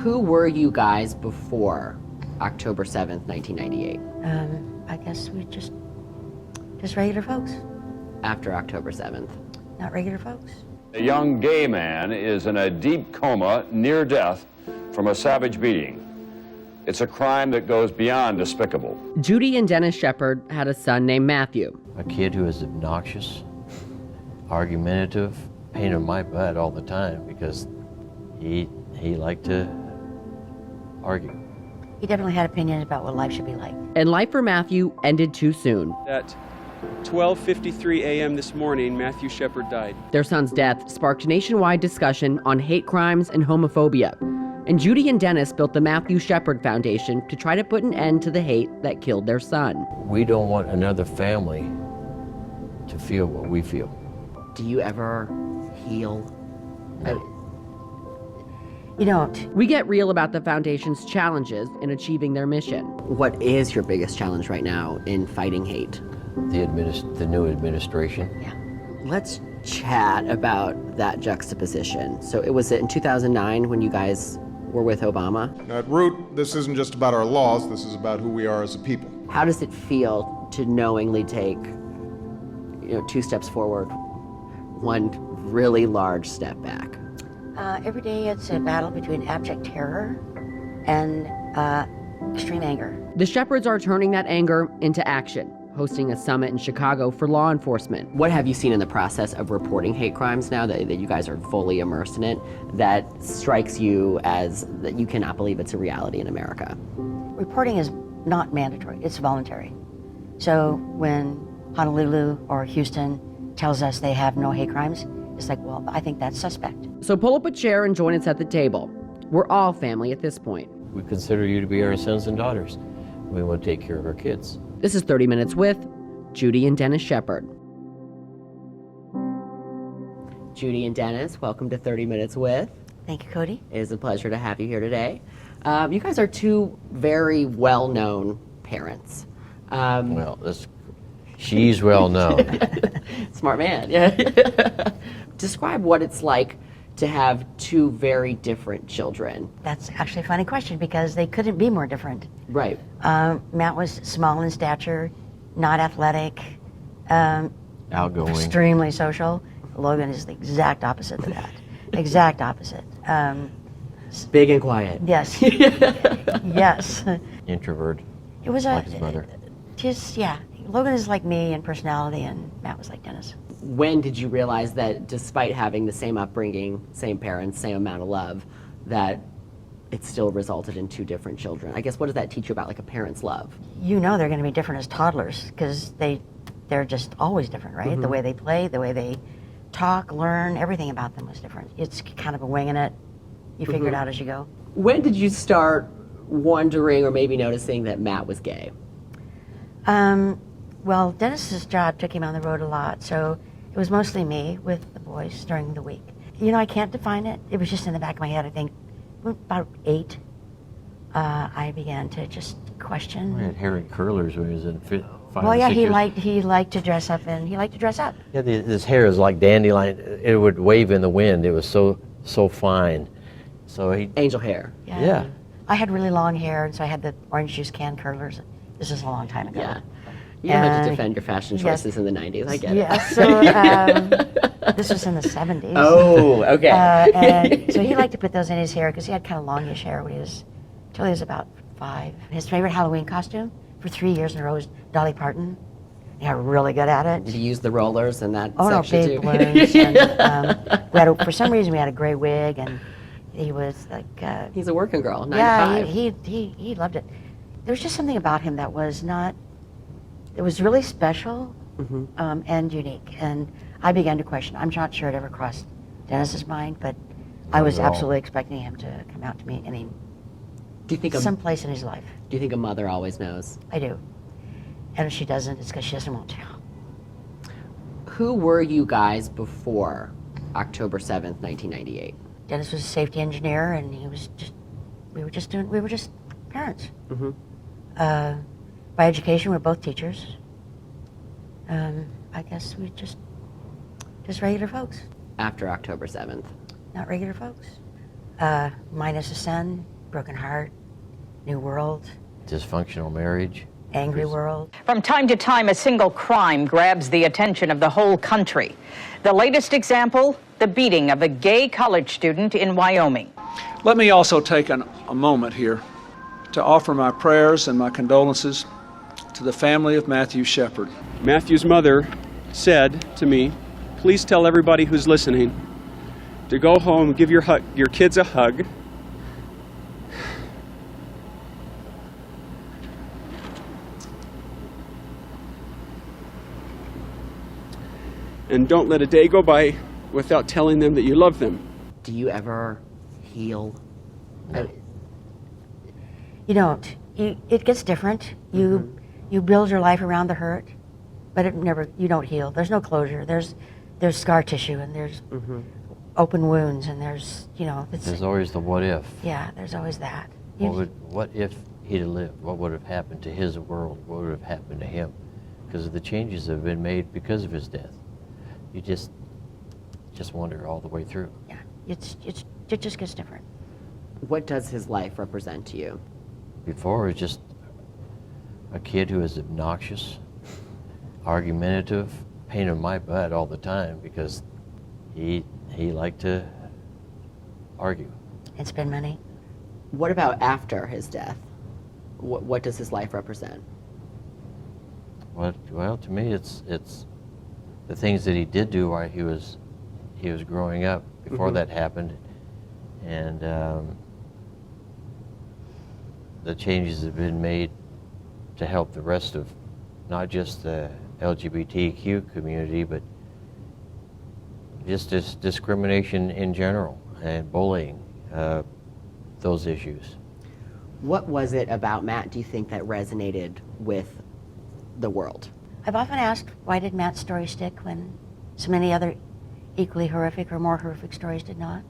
Who were you guys before October 7th, 1998? I guess we just regular folks. After October 7th? Not regular folks. A young gay man is in a deep coma near death from a savage beating. It's a crime that goes beyond despicable. Judy and Dennis Shepard had a son named Matthew. A kid who was obnoxious, argumentative, pain in my butt all the time because he liked to argue. He definitely had opinions about what life should be like. And life for Matthew ended too soon. At 12:53 a.m. this morning, Matthew Shepard died. Their son's death sparked nationwide discussion on hate crimes and homophobia. And Judy and Dennis built the Matthew Shepard Foundation to try to put an end to the hate that killed their son. We don't want another family to feel what we feel. Do you ever heal? You don't. We get real about the Foundation's challenges in achieving their mission. What is your biggest challenge right now in fighting hate? The new administration. Yeah. Let's chat about that juxtaposition. So it was in 2009 when you guys were with Obama. Now, at root, this isn't just about our laws, this is about who we are as a people. How does it feel to knowingly take, 2 steps forward, 1 really large step back? Every day it's a battle between abject terror and extreme anger. The Shepards are turning that anger into action, hosting a summit in Chicago for law enforcement. What have you seen in the process of reporting hate crimes now that you guys are fully immersed in it that strikes you as that you cannot believe it's a reality in America? Reporting is not mandatory, it's voluntary. So when Honolulu or Houston tells us they have no hate crimes, it's like, well, I think that's suspect. So pull up a chair and join us at the table. We're all family at this point. We consider you to be our sons and daughters. We want to take care of our kids. This is 30 Minutes with Judy and Dennis Shepard. Judy and Dennis, welcome to 30 Minutes with. Thank you, Cody. It is a pleasure to have you here today. You guys are 2 very well-known parents. She's well known. Smart man, yeah. Describe what it's like to have 2 very different children. That's actually a funny question because they couldn't be more different. Right. Matt was small in stature, not athletic, Outgoing. extremely social. Logan is the exact opposite of that. Exact opposite. Big and quiet. Yes. Yes. Introvert. It was like his mother. Logan is like me in personality, and Matt was like Dennis. When did you realize that despite having the same upbringing, same parents, same amount of love, that it still resulted in 2 different children? I guess what does that teach you about like a parent's love? You know they're going to be different as toddlers because they're just always different, right? Mm-hmm. The way they play, the way they talk, learn, everything about them was different. It's kind of a winging it. You figure it out as you go. When did you start wondering or maybe noticing that Matt was gay? Well, Dennis's job took him on the road a lot, so it was mostly me with the boys during the week. I can't define it. It was just in the back of my head, I think. About 8, I began to just question. He had hair and curlers when he was in 5 Well, and yeah, 6 years. he liked to dress up, and he liked to dress up. Yeah, his hair is like dandelion. It would wave in the wind. It was so fine. So he. Angel hair. Yeah. I had really long hair, and so I had the orange juice can curlers. This is a long time ago. Yeah. You don't have to defend your fashion choices in the 90s. I get it. So this was in the 70s. Oh, okay. And so he liked to put those in his hair because he had kind of longish hair when until he was about 5. His favorite Halloween costume for 3 years in a row was Dolly Parton. He got really good at it. Did he use the rollers in that section too? Big balloons. And, for some reason we had a gray wig, and he was like... He's a working girl, 9 to 5. He loved it. There was just something about him that was not... It was really special and unique, and I began to question. I'm not sure it ever crossed Dennis's mind, but I was absolutely expecting him to come out to me do you think someplace in his life. Do you think a mother always knows? I do, and if she doesn't, it's because she doesn't want to. Who were you guys before October 7th, 1998? Dennis was a safety engineer, and we were just parents. By education, we're both teachers. I guess we just regular folks. After October 7th? Not regular folks. Minus a son, broken heart, new world, Dysfunctional marriage. angry world. From time to time, a single crime grabs the attention of the whole country. The latest example, the beating of a gay college student in Wyoming. Let me also take a moment here to offer my prayers and my condolences to the family of Matthew Shepard. Matthew's mother said to me, please tell everybody who's listening to go home, give your kids a hug. And don't let a day go by without telling them that you love them. Do you ever heal? You don't. It gets different. You build your life around the hurt, but you don't heal. There's no closure. There's scar tissue, and there's open wounds, and there's always the what if. Yeah, there's always that. What if he'd have lived? What would have happened to his world? What would have happened to him? Because of the changes that have been made because of his death. You just wonder all the way through. Yeah, it just gets different. What does his life represent to you? Before, it was just a kid who was obnoxious, argumentative, pain in my butt all the time because he liked to argue. And spend money. What about after his death? What does his life represent? Well, to me, it's the things that he did do while he was growing up before that happened, and the changes that have been made to help the rest of not just the LGBTQ community, but just this discrimination in general and bullying, those issues. What was it about Matt, do you think, that resonated with the world? I've often asked, why did Matt's story stick when so many other equally horrific or more horrific stories did not?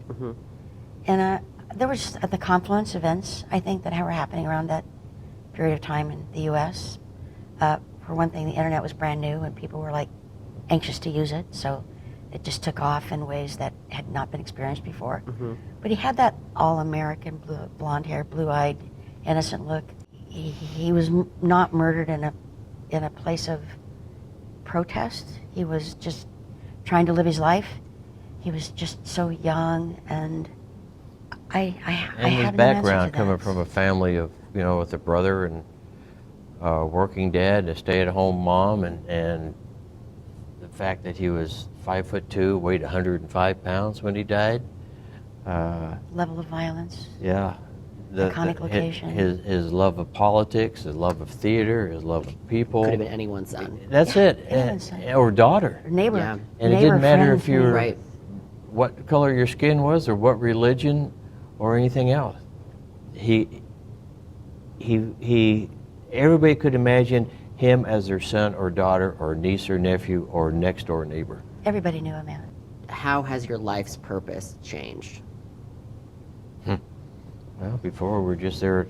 And there was at the confluence events, I think, that were happening around that period of time in the U.S. For one thing, the internet was brand new and people were like anxious to use it, so it just took off in ways that had not been experienced before. But he had that all-American blonde hair, blue-eyed, innocent look. He was not murdered in a place of protest. He was just trying to live his life. He was just so young, and I had his an answer background to coming that. from a family of, with a brother and a working dad, a stay-at-home mom, and the fact that he was 5'2", weighed 105 pounds when he died. Level of violence. Yeah. Iconic location. His love of politics, his love of theater, his love of people. Could have been anyone's son. That's it. anyone's son. Or daughter. Neighbor. Yeah. And it neighbor, didn't matter friend, if you were Right. what color your skin was or what religion or anything else. Everybody could imagine him as their son or daughter or niece or nephew or next door neighbor. Everybody knew him, man. How has your life's purpose changed? Well, before we were just there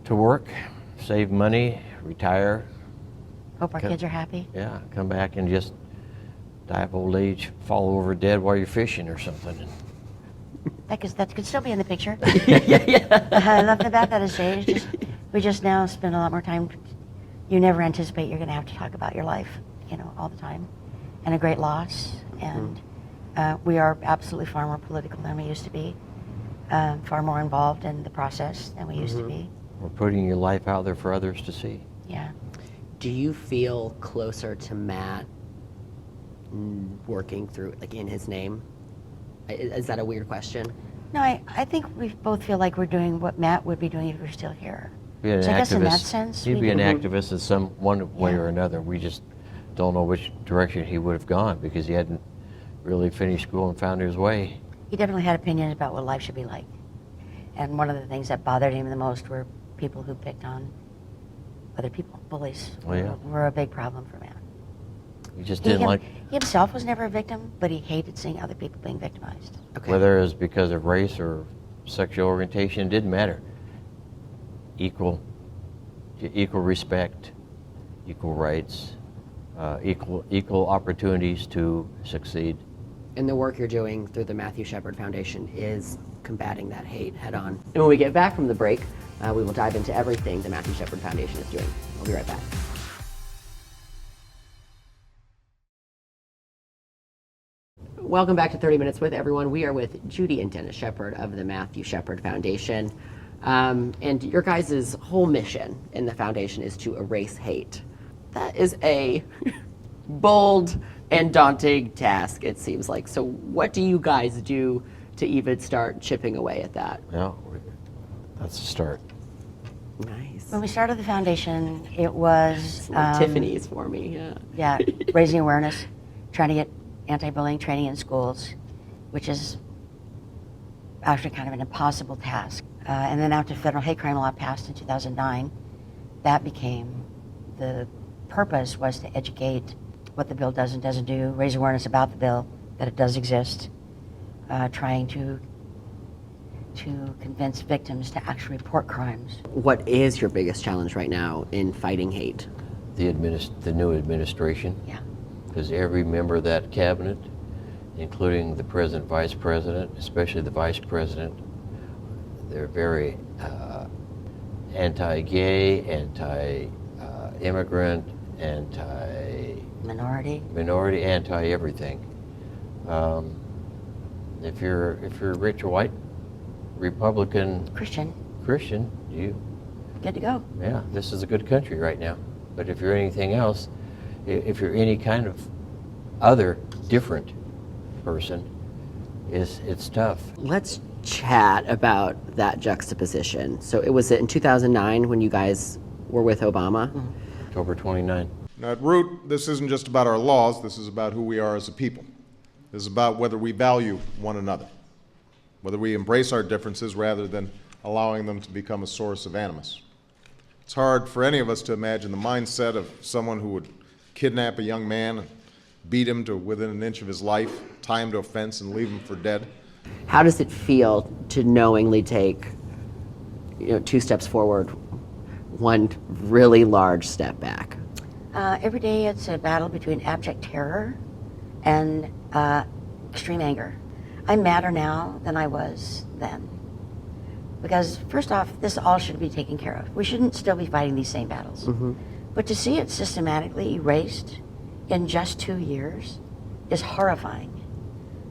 to work, save money, retire, Hope our kids are happy. yeah, come back and just die of old age, fall over dead while you're fishing or something. That could still be in the picture. Nothing about that has changed. We just now spend a lot more time. You never anticipate you're going to have to talk about your life, all the time, and a great loss. And we are absolutely far more political than we used to be, far more involved in the process than we used to be. We're putting your life out there for others to see. Yeah. Do you feel closer to Matt working through, like, in his name? Is that a weird question? No, I think we both feel like we're doing what Matt would be doing if we were still here. Be an So I guess in that activist. sense, He'd we be an do. activist in some one way Yeah. or another. We just don't know which direction he would have gone because he hadn't really finished school and found his way. He definitely had opinions about what life should be like. And one of the things that bothered him the most were people who picked on other people. Bullies Oh, yeah. were a big problem for Matt. He just didn't like, He himself was never a victim, but he hated seeing other people being victimized. Okay. whether it was because of race or sexual orientation, it didn't matter. Equal respect, equal rights, equal opportunities to succeed. And the work you're doing through the Matthew Shepard Foundation is combating that hate head on. And when we get back from the break, we will dive into everything the Matthew Shepard Foundation is doing. We'll be right back. Welcome back to 30 Minutes with everyone. We are with Judy and Dennis Shepard of the Matthew Shepard Foundation. And your guys' whole mission in the foundation is to erase hate. That is a bold and daunting task, it seems like. So what do you guys do to even start chipping away at that? Well, that's a start. Nice. When we started the foundation, it was Some more Tiffany's for me, yeah. Yeah, raising awareness, trying to get anti-bullying training in schools, which is actually kind of an impossible task. And then after federal hate crime law passed in 2009, that became the purpose, was to educate what the bill does and doesn't do, raise awareness about the bill, that it does exist, trying to convince victims to actually report crimes. What is your biggest challenge right now in fighting hate? The new administration. Yeah. Because every member of that cabinet, including the president, vice president, especially the vice president, they're very anti-gay, anti-immigrant, anti-minority, anti-everything. If you're rich or white, Republican, Christian, you, good to go. yeah, this is a good country right now. But if you're anything else, if you're any kind of other different person, it's tough. Let's chat about that juxtaposition. So it was in 2009 when you guys were with Obama? October 29. Now, at root, this isn't just about our laws, this is about who we are as a people. This is about whether we value one another, whether we embrace our differences rather than allowing them to become a source of animus. It's hard for any of us to imagine the mindset of someone who would kidnap a young man and beat him to within an inch of his life, tie him to a fence, and leave him for dead. How does it feel to knowingly take, 2 steps forward, 1 really large step back? Every day it's a battle between abject terror and extreme anger. I'm madder now than I was then. Because first off, this all should be taken care of. We shouldn't still be fighting these same battles. Mm-hmm. But to see it systematically erased in just 2 years is horrifying.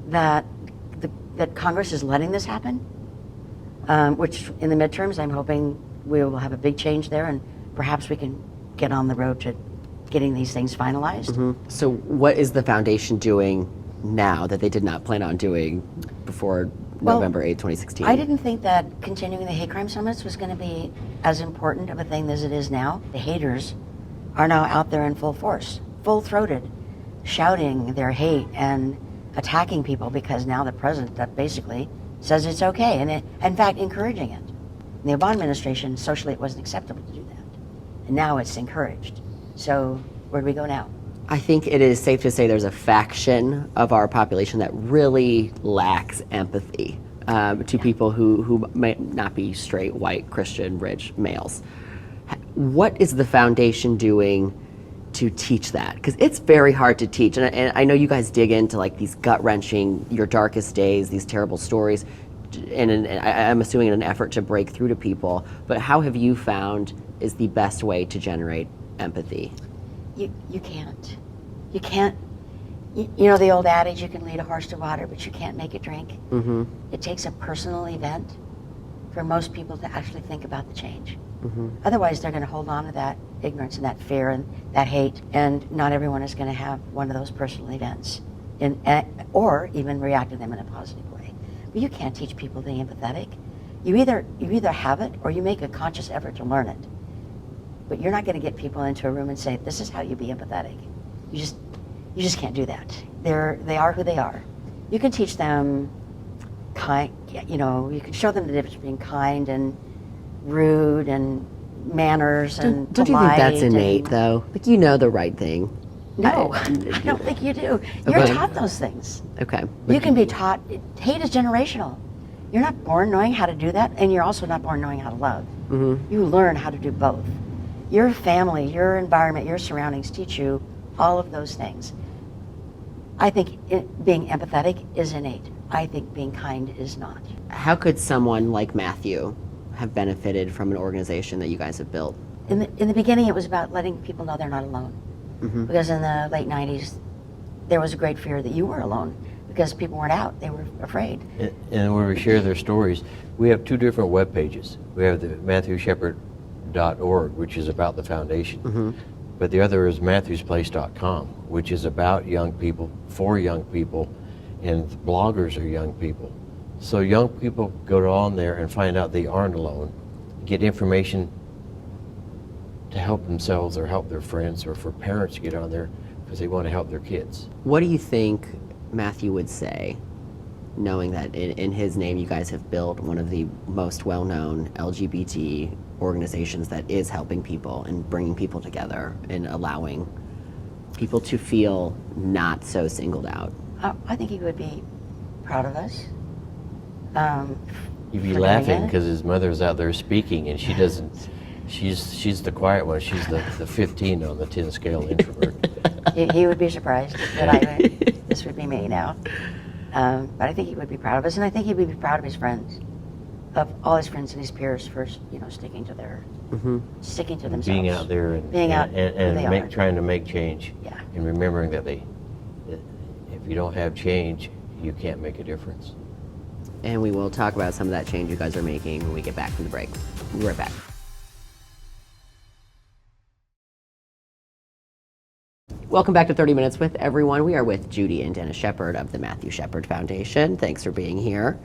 That Congress is letting this happen, which in the midterms I'm hoping we will have a big change there, and perhaps we can get on the road to getting these things finalized. Mm-hmm. So what is the foundation doing now that they did not plan on doing before November 8, 2016? I didn't think that continuing the hate crime summits was going to be as important of a thing as it is now. The haters are now out there in full force, full-throated, shouting their hate and attacking people because now the president basically says it's okay, and in fact encouraging it. In the Obama administration, socially it wasn't acceptable to do that, and now it's encouraged. So where do we go now? I think it is safe to say there's a faction of our population that really lacks empathy to people who might not be straight, white, Christian, rich males. What is the foundation doing to teach that? Because it's very hard to teach, and I know you guys dig into like these gut-wrenching, your darkest days, these terrible stories, and I'm assuming in an effort to break through to people, but how have you found is the best way to generate empathy? You can't. You can't. You know the old adage, you can lead a horse to water, but you can't make it drink. Mm-hmm. It takes a personal event for most people to actually think about the change. Mm-hmm. Otherwise, they're going to hold on to that ignorance and that fear and that hate, and not everyone is going to have one of those personal events, or even react to them in a positive way. But you can't teach people to be empathetic. You either have it or you make a conscious effort to learn it. But you're not going to get people into a room and say, "This is how you be empathetic." You just can't do that. They are who they are. You can teach them kind. You can show them the difference between kind and rude and manners and don't you think that's innate though? Like the right thing. No, I don't think you do. You're taught those things. Okay. You can be taught. Hate is generational. You're not born knowing how to do that, and you're also not born knowing how to love. Mm-hmm. You learn how to do both. Your family, your environment, your surroundings teach you all of those things. I think being empathetic is innate. I think being kind is not. How could someone like Matthew have benefited from an organization that you guys have built? In the beginning, it was about letting people know they're not alone. Because in the late 90s, there was a great fear that you were alone because people weren't out. They were afraid. And when we share their stories, we have two different web pages. We have the MatthewShepard.org, which is about the foundation. But the other is MatthewsPlace.com, which is about young people, for young people, and bloggers are young people. So young people go on there and find out they aren't alone, get information to help themselves or help their friends, or for parents to get on there because they want to help their kids. What do you think Matthew would say, knowing that in his name you guys have built one of the most well-known LGBT organizations that is helping people and bringing people together and allowing people to feel not so singled out? I think he would be proud of us. He'd be for doing laughing it. because his mother's out there speaking and she doesn't, she's the quiet one. She's the 15 on the 10 scale introvert. He would be surprised that this would be me now. But I think he would be proud of us, and I think he would be proud of his friends, of all his friends and his peers for sticking to their, sticking to themselves. Being out there and being out who they are. trying to make change. Yeah. And remembering that if you don't have change, you can't make a difference. And we will talk about some of that change you guys are making when we get back from the break. We'll be right back. Welcome back to 30 Minutes with everyone. We are with Judy and Dennis Shepard of the Matthew Shepard Foundation. Thanks for being here.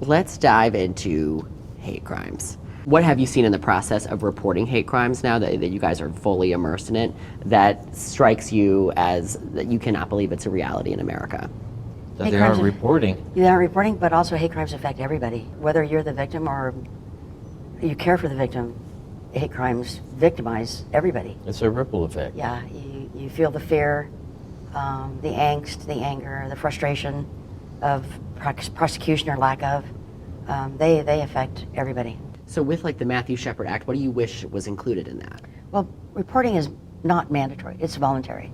Let's dive into hate crimes. What have you seen in the process of reporting hate crimes now that you guys are fully immersed in it that strikes you as that you cannot believe it's a reality in America? That Hate they crimes aren't reporting. They aren't reporting, but also hate crimes affect everybody. Whether you're the victim or you care for the victim, hate crimes victimize everybody. It's a ripple effect. Yeah, you feel the fear, the angst, the anger, the frustration of prosecution or lack of. They affect everybody. So with like the Matthew Shepard Act, what do you wish was included in that? Well, reporting is not mandatory, it's voluntary.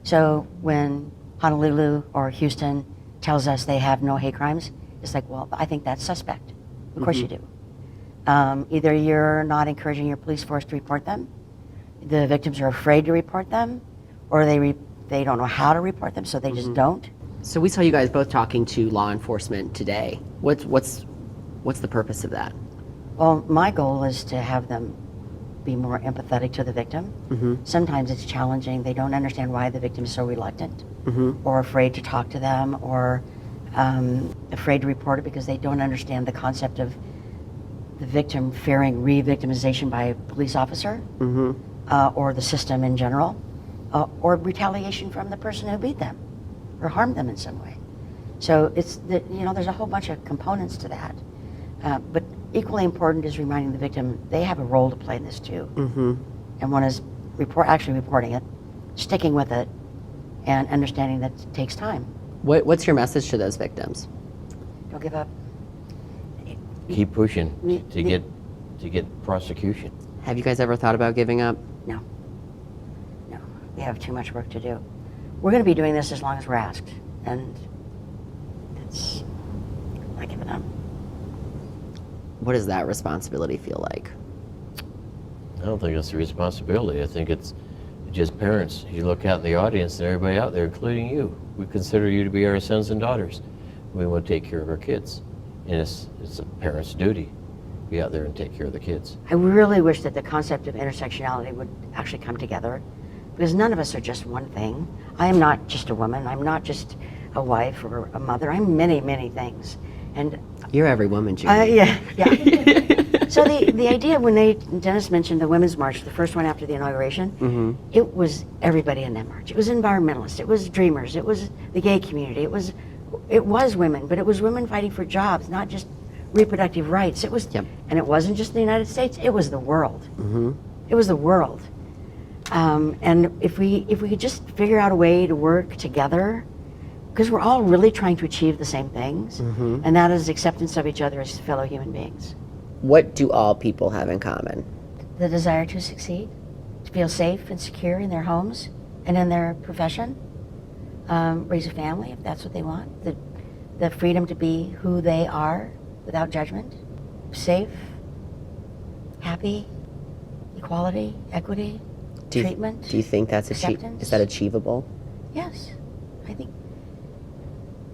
So when Honolulu or Houston tells us they have no hate crimes, it's like, well, I think that's suspect. Of course you do. Either you're not encouraging your police force to report them, the victims are afraid to report them, or they don't know how to report them, so they just don't. So we saw you guys both talking to law enforcement today. What's the purpose of that? Well, my goal is to have them be more empathetic to the victim. Sometimes it's challenging. They don't understand why the victim is so reluctant or afraid to talk to them or afraid to report it because they don't understand the concept of the victim fearing re-victimization by a police officer or the system in general or retaliation from the person who beat them or harmed them in some way. So there's a whole bunch of components to that. But equally important is reminding the victim they have a role to play in this too. And one is actually reporting it, sticking with it, and understanding that it takes time. What's your message to those victims? Don't give up. Keep pushing to get prosecution. Have you guys ever thought about giving up? No. We have too much work to do. We're going to be doing this as long as we're asked, and it's not giving up. What does that responsibility feel like? I don't think it's a responsibility. I think it's just parents. You look out in the audience and everybody out there, including you. We consider you to be our sons and daughters. We want to take care of our kids. And it's a parent's duty to be out there and take care of the kids. I really wish that the concept of intersectionality would actually come together, because none of us are just one thing. I am not just a woman. I'm not just a wife or a mother. I'm many, many things. And You're every woman, Judy. yeah. So the idea when Dennis mentioned the Women's March, the first one after the inauguration, it was everybody in that march. It was environmentalists, it was dreamers, it was the gay community, it was women, but it was women fighting for jobs, not just reproductive rights. It was, and it wasn't just the United States, it was the world. It was the world. And if we could just figure out a way to work together, because we're all really trying to achieve the same things, and that is acceptance of each other as fellow human beings. What do all people have in common? The desire to succeed, to feel safe and secure in their homes and in their profession, raise a family if that's what they want, the freedom to be who they are without judgment, safe, happy, equality, equity, treatment. Do you think that's acceptance. Is that achievable? Yes, I think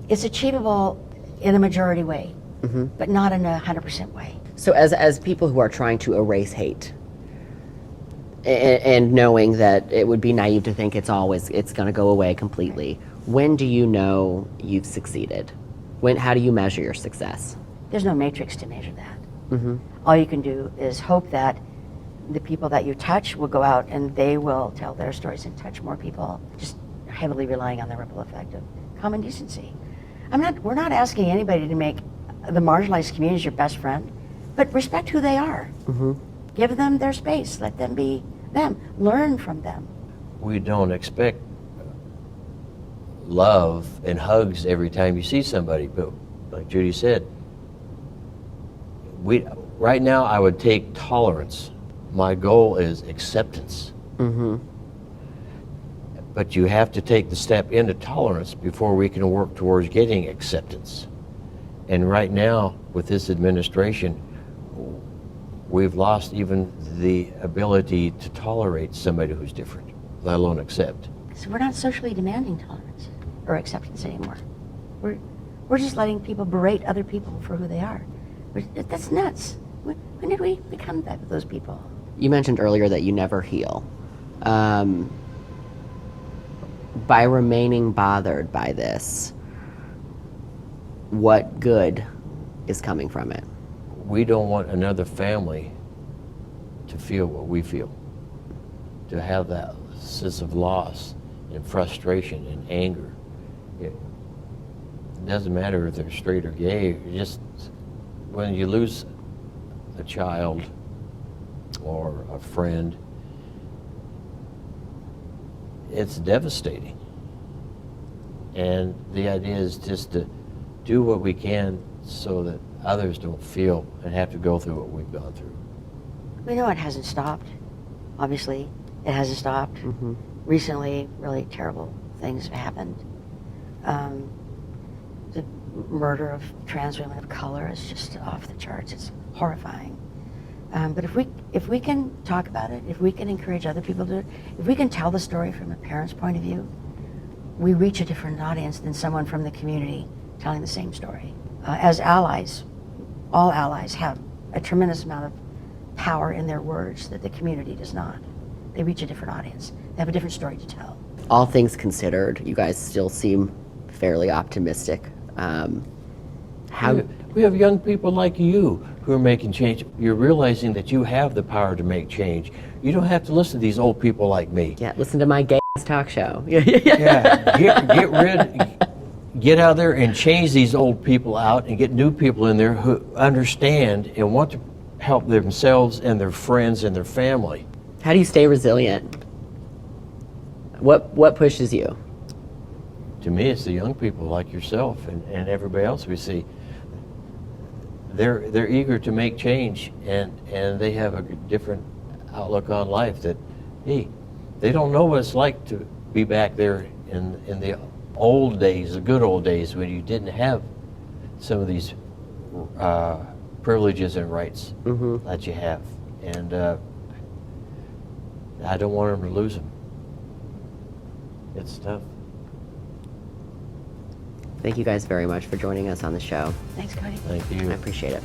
it's achievable in a majority way, but not in a 100% way. So as people who are trying to erase hate, and knowing that it would be naive to think it's going to go away completely, when do you know you've succeeded? How do you measure your success? There's no matrix to measure that. All you can do is hope that the people that you touch will go out and they will tell their stories and touch more people, just heavily relying on the ripple effect of common decency. We're not asking anybody to make the marginalized community your best friend, but respect who they are. Give them their space, let them be them, learn from them. We don't expect love and hugs every time you see somebody, but like Judy said, right now I would take tolerance. My goal is acceptance. But you have to take the step into tolerance before we can work towards getting acceptance. And right now, with this administration, we've lost even the ability to tolerate somebody who's different, let alone accept. So we're not socially demanding tolerance or acceptance anymore. We're just letting people berate other people for who they are. That's nuts. When did we become those people? You mentioned earlier that you never heal. By remaining bothered by this, what good is coming from it? We don't want another family to feel what we feel, to have that sense of loss and frustration and anger. It doesn't matter if they're straight or gay, just when you lose a child or a friend, it's devastating. And the idea is just to do what we can so that others don't feel and have to go through what we've gone through. We know it hasn't stopped. Obviously, it hasn't stopped. Recently, really terrible things have happened. The murder of trans women of color is just off the charts. It's horrifying. But if we can talk about it, if we can encourage other people to do it, if we can tell the story from a parent's point of view, we reach a different audience than someone from the community telling the same story. As allies, all allies have a tremendous amount of power in their words that the community does not. They reach a different audience. They have a different story to tell. All things considered, you guys still seem fairly optimistic. We have young people like you who are making change. You're realizing that you have the power to make change. You don't have to listen to these old people like me. Yeah, listen to my gay talk show. Get out there and change these old people out and get new people in there who understand and want to help themselves and their friends and their family. How do you stay resilient? What pushes you? To me, it's the young people like yourself and everybody else we see. They're eager to make change, and they have a different outlook on life that, hey, they don't know what it's like to be back there in the old days, the good old days, when you didn't have some of these privileges and rights that you have. And I don't want them to lose them. It's tough. Thank you guys very much for joining us on the show. Thanks, Cody. Thank you. I appreciate it.